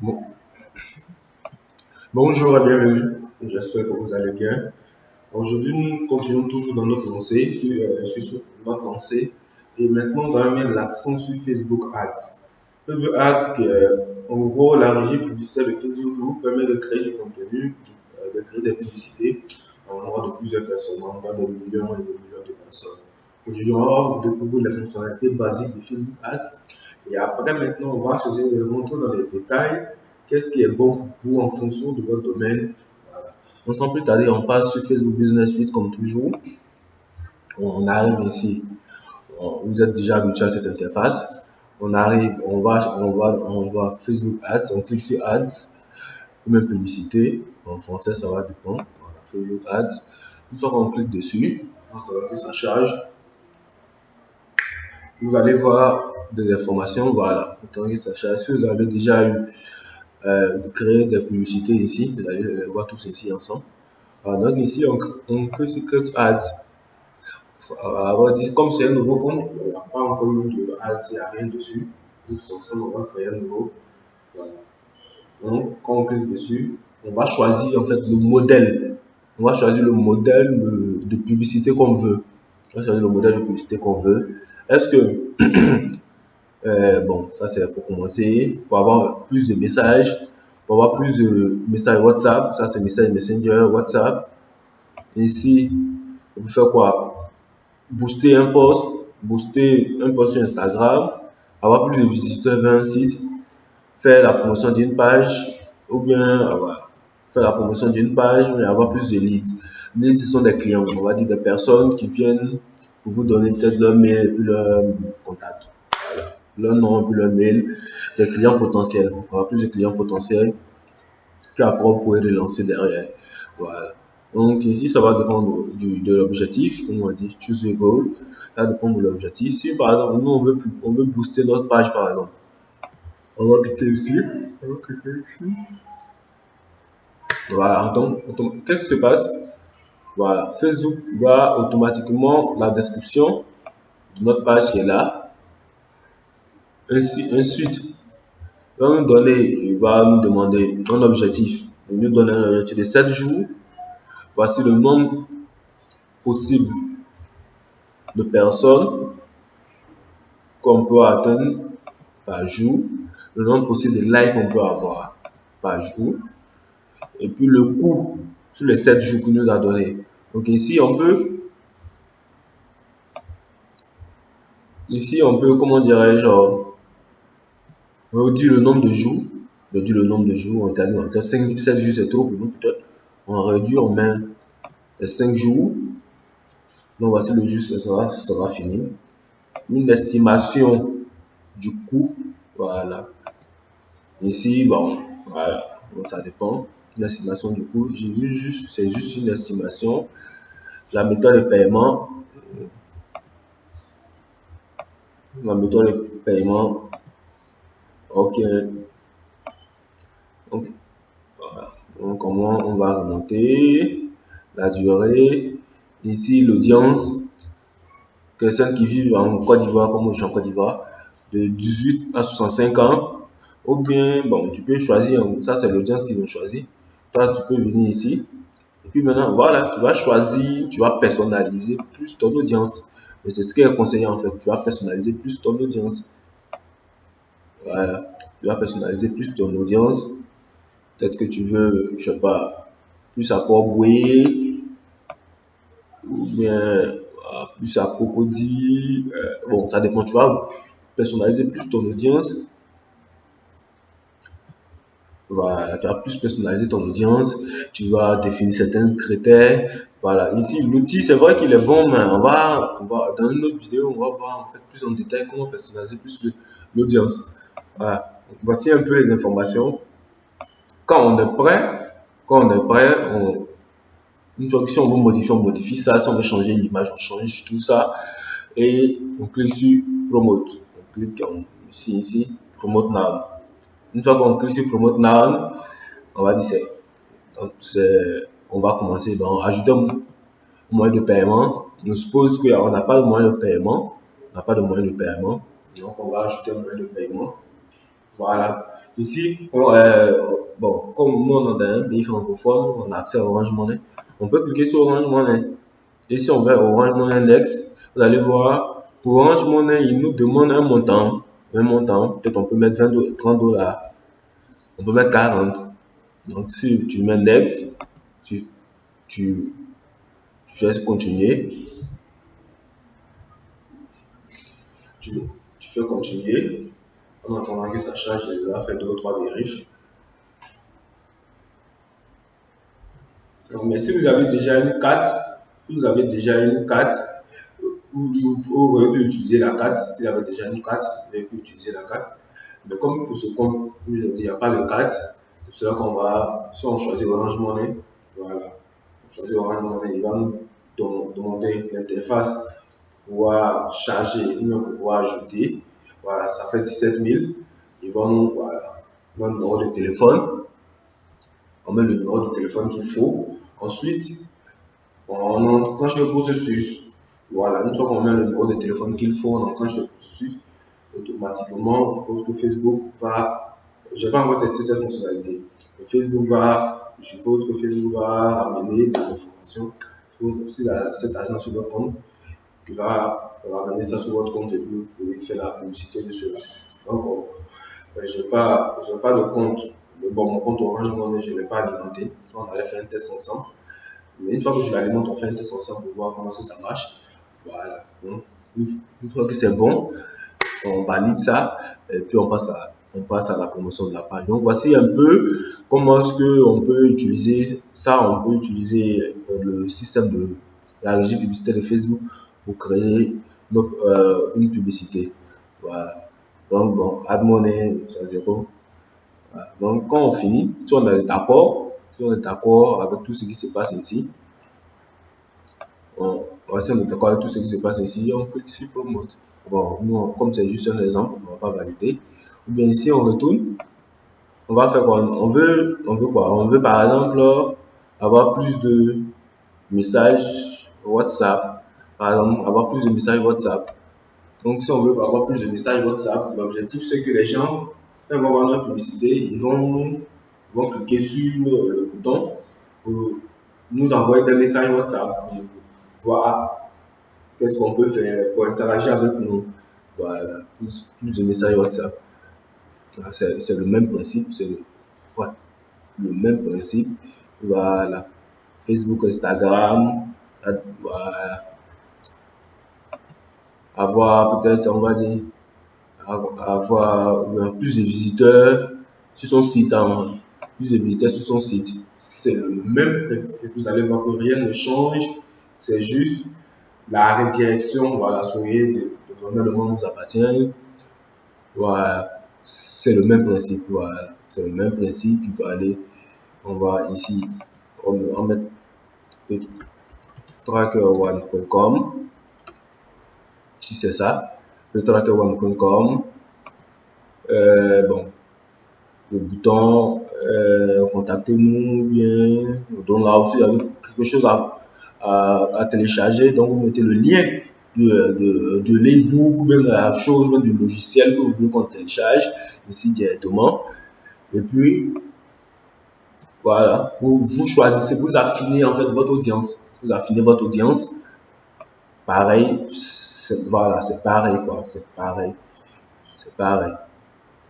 Bon- Bonjour et bienvenue. J'espère que vous allez bien. Aujourd'hui, nous continuons toujours dans notre lancée, sur notre lancée. Et maintenant, on va mettre l'accent sur Facebook Ads. Facebook Ads, qui est en gros la régie publicitaire de Facebook qui vous permet de créer du contenu, de créer des publicités en l'endroit de plusieurs personnes, en l'endroit de millions et de millions de personnes. Aujourd'hui, on va découvrir les fonctionnalités basiques de Facebook Ads. Et après, maintenant, on va essayer de rentrer dans les détails. Qu'est-ce qui est bon pour vous en fonction de votre domaine? Voilà. Donc, sans plus tarder, on passe sur Facebook Business Suite comme toujours. On arrive ici. Vous êtes déjà habitué à cette interface. On arrive, on va Facebook Ads. On clique sur Ads, ou même publicité. En français, ça va dépendre. Voilà, Facebook Ads. Une fois qu'on clique dessus, ça va que ça charge. Vous allez voir des informations. Voilà. Autant que ça charge. Si vous avez déjà eu créé des publicités ici, vous allez les voir tous ici ensemble. Alors, donc ici, on clique sur Cut Ads. Comme c'est un nouveau compte, il n'y a pas encore eu de ads, il n'y a rien dessus. Donc, c'est ensemble, on va créer un nouveau. Voilà. Donc, quand on clique dessus, on va choisir en fait le modèle. On va choisir le modèle de publicité qu'on veut. On va choisir le modèle de publicité qu'on veut. Est-ce que, bon, ça c'est pour commencer, pour avoir plus de messages, pour avoir plus de messages WhatsApp, ça c'est message Messenger, WhatsApp. Ici, on peut faire quoi? Booster un post sur Instagram, avoir plus de visiteurs vers un site, faire la promotion d'une page, ou bien faire la promotion d'une page, mais avoir plus de leads. Leads, ce sont des clients, on va dire des personnes qui viennent pour vous donner peut-être leur mail et puis leur contact. Voilà. Leur nom et puis leur mail, des clients potentiels. On va avoir plus de clients potentiels qu'après vous pouvez les lancer derrière. Voilà. Donc ici, ça va dépendre de l'objectif, comme on dit, choose your goal. Ça dépend de l'objectif. Si par exemple, nous on veut booster notre page par exemple, on va cliquer ici. On va cliquer ici. Voilà. Donc, qu'est-ce qui se passe? Voilà. Facebook va automatiquement la description de notre page qui est là. Ensuite, il va nous demander un objectif. Il nous donne un objectif de 7 jours. Voici le nombre possible de personnes qu'on peut atteindre par jour, le nombre possible de likes qu'on peut avoir par jour, et puis le coût sur les 7 jours qu'il nous a donné. Donc comment dirais-je, réduire le nombre de jours, on a dit, peut-être 7 jours c'est trop pour nous, peut-être, on réduit, on met les 5 jours, donc voici le jour, ça va finir. Une estimation du coût, voilà. Ici, bon, voilà, donc ça dépend. L'estimation du coût, c'est juste une estimation. La méthode de paiement, la méthode de paiement, ok. Donc, voilà. Donc, comment on va remonter la durée. Ici, l'audience, personnes qui vivent en Côte d'Ivoire, comme moi je suis en Côte d'Ivoire, de 18 à 65 ans. Ou bien, bon, tu peux choisir, ça c'est l'audience qui vont choisir. Toi, tu peux venir ici. Et puis maintenant, voilà, tu vas choisir, tu vas personnaliser plus ton audience. Et c'est ce qui est conseillé en fait. Tu vas personnaliser plus ton audience. Voilà. Tu vas personnaliser plus ton audience. Peut-être que tu veux, je sais pas, plus à Port-Boué, ou bien plus à Cocody. Bon, ça dépend. Tu vas personnaliser plus ton audience. Voilà, tu vas plus personnaliser ton audience, tu vas définir certains critères. Voilà, ici, l'outil, c'est vrai qu'il est bon, mais dans une autre vidéo, on va voir en fait plus en détail comment personnaliser plus l'audience. Voilà, donc, voici un peu les informations. Quand on est prêt, une fois que si on veut modifier, on modifie ça. Si on veut changer l'image, on change tout ça. Et on clique sur Promote. On clique ici, Promote Now. Une fois qu'on clique sur Promote Now, on va dire on va commencer, bon, ajouter un moyen de paiement. On suppose qu'on n'a pas de moyen de paiement. On n'a pas de moyen de paiement. Donc, on va ajouter un moyen de paiement. Voilà. Ici, bon, comme nous on est dans un pays francophone, on a accès à Orange Money. On peut cliquer sur Orange Money. Et si on va à Orange Money Index, vous allez voir, pour Orange Money, il nous demande un montant. Un montant, peut-être on peut mettre 20 30 dollars, on peut mettre 40. Donc, si tu m'indexes, tu, tu, tu fais continuer, tu, tu fais continuer. En attendant que ça change, je vais faire 2 ou 3 vérifs. Mais si vous avez déjà une carte, vous aurez pu utiliser la carte. Si vous avez déjà une carte, vous avez pu utiliser la carte. Mais comme pour ce compte, il n'y a pas de carte, c'est pour cela qu'on va, si on choisit Orange Money, voilà, on choisit Orange Money, il va nous demander l'interface pour pouvoir charger ou pour pouvoir ajouter. Voilà, ça fait 17 000. Ils vont nous, voilà, le numéro de téléphone. On met le numéro de téléphone qu'il faut. Ensuite, on enclenche le processus. Voilà, une fois qu'on met le numéro de téléphone qu'il faut, on enclenche le processus. Automatiquement, je suppose que Facebook va, je n'ai pas encore testé cette fonctionnalité, mais je suppose que Facebook va ramener des informations si cette agence sur votre compte, il va ramener ça sur votre compte et puis vous pouvez faire la publicité de cela. Donc, je n'ai pas de compte, mais bon, mon compte Orange Money, je ne l'ai pas alimenté. On allait faire un test ensemble. Mais une fois que je l'alimente, on fait un test ensemble pour voir comment ça marche. Voilà. Donc, une fois que c'est bon, on valide ça et puis on passe à la promotion de la page. Donc voici un peu comment est-ce qu'on peut utiliser ça. On peut utiliser le système de la régie publicitaire de Facebook pour créer une publicité. Voilà. Donc bon, add money, c'est 0. Voilà. Donc quand on finit, si on est d'accord avec tout ce qui se passe ici, on va d'accord avec tout ce qui se passe ici, on clique sur Promote. Bon, nous, comme c'est juste un exemple, on ne va pas valider. Ou bien ici, on retourne. On va faire quoi? On veut quoi? On veut par exemple avoir plus de messages WhatsApp. Par exemple, avoir plus de messages WhatsApp. Donc, si on veut avoir plus de messages WhatsApp, l'objectif c'est que les gens, quand ils vont voir notre publicité, ils vont cliquer sur le bouton pour nous envoyer des messages WhatsApp pour voir qu'est-ce qu'on peut faire pour interagir avec nous. Voilà, plus de messages WhatsApp. C'est le même principe, le même principe. Voilà, Facebook, Instagram, voilà. Avoir peut-être, on va dire, avoir plus de visiteurs sur son site, hein. Plus de visiteurs sur son site. C'est le même principe. Vous allez voir que rien ne change. C'est juste la redirection, voilà, souriez de le monde nous appartient. Voilà, c'est le même principe. Voilà, c'est le même principe. Il va aller, on va ici, on met trackerone.com. Si c'est ça, le trackerone.com. Bon, le bouton contactez-nous, bien, donc là aussi, il y a quelque chose à télécharger. Donc, vous mettez le lien de l'e-book ou bien de la chose, ou bien du logiciel que vous voulez qu'on télécharge ici directement. Et puis, voilà, vous choisissez, vous affinez en fait votre audience. Vous affinez votre audience. Pareil, voilà, c'est pareil quoi, c'est pareil. C'est pareil.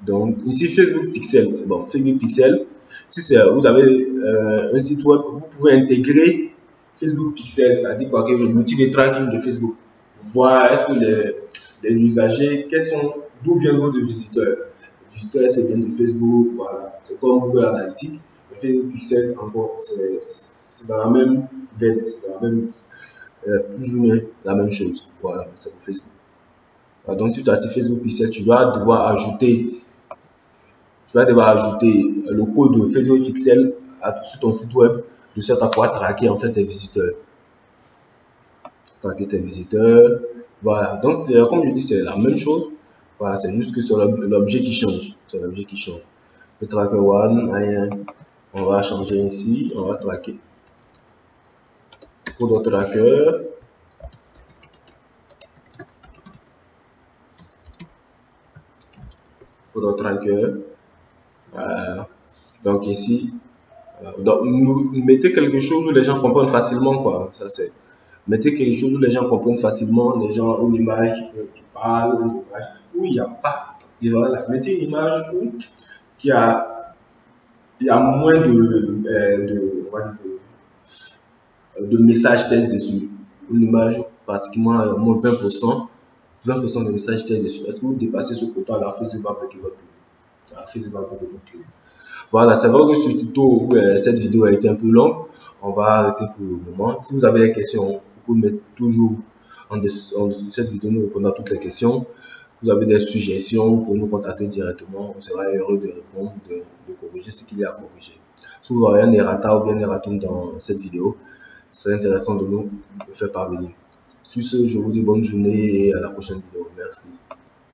Donc, ici, Facebook Pixel. Bon, Facebook Pixel, si vous avez un site web, vous pouvez intégrer Facebook Pixel, c'est-à-dire quoi, que l'outil de tracking de Facebook. Voir est-ce que les usagers, d'où viennent vos visiteurs. Les visiteurs, c'est bien de Facebook, voilà. C'est comme Google Analytics. Le Facebook Pixel, encore, c'est dans la même veine, c'est dans la même, plus ou moins la même chose. Voilà, c'est pour Facebook. Voilà, donc, si tu actives Facebook Pixel, tu vas devoir ajouter le code de Facebook Pixel sur ton site web de sorte à pouvoir traquer en fait tes visiteurs. Traquer tes visiteurs. Voilà. Donc, comme je dis, c'est la même chose. Voilà, c'est juste que c'est l'objet qui change. C'est l'objet qui change. Le tracker one, on va changer ici. On va traquer. Pour notre tracker. Pour notre tracker. Euh, donc ici, donc, mettez quelque chose où les gens comprennent facilement, quoi. Ça, c'est, mettez quelque chose où les gens comprennent facilement, les gens, une image qui parle, une image où il n'y a pas. Et voilà, mettez une image où qui a, il y a moins on va dire de messages texte dessus. Une image pratiquement moins 20% de messages texte dessus. Est-ce que vous dépassez ce quota, la Facebook va bloquer votre pub. La Facebook va bloquer votre pub. Voilà, c'est vrai que ce tuto, cette vidéo a été un peu longue. On va arrêter pour le moment. Si vous avez des questions, vous pouvez mettre toujours en dessous de cette vidéo, nous répondons à toutes les questions. Vous avez des suggestions, vous pouvez nous contacter directement. On sera heureux de répondre, de corriger ce qu'il y a à corriger. Si vous voyez un errata ou bien un erratum dans cette vidéo, ce serait intéressant de nous le faire parvenir. Sur ce, je vous dis bonne journée et à la prochaine vidéo. Merci.